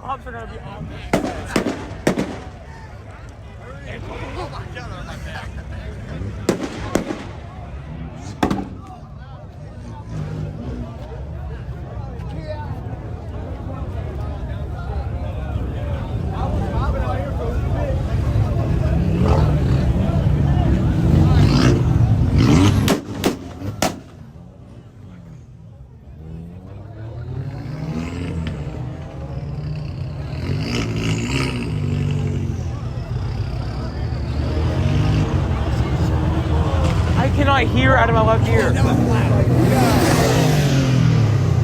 cops are gonna be on me. Oh my god, oh my god. I cannot hear out of my left ear.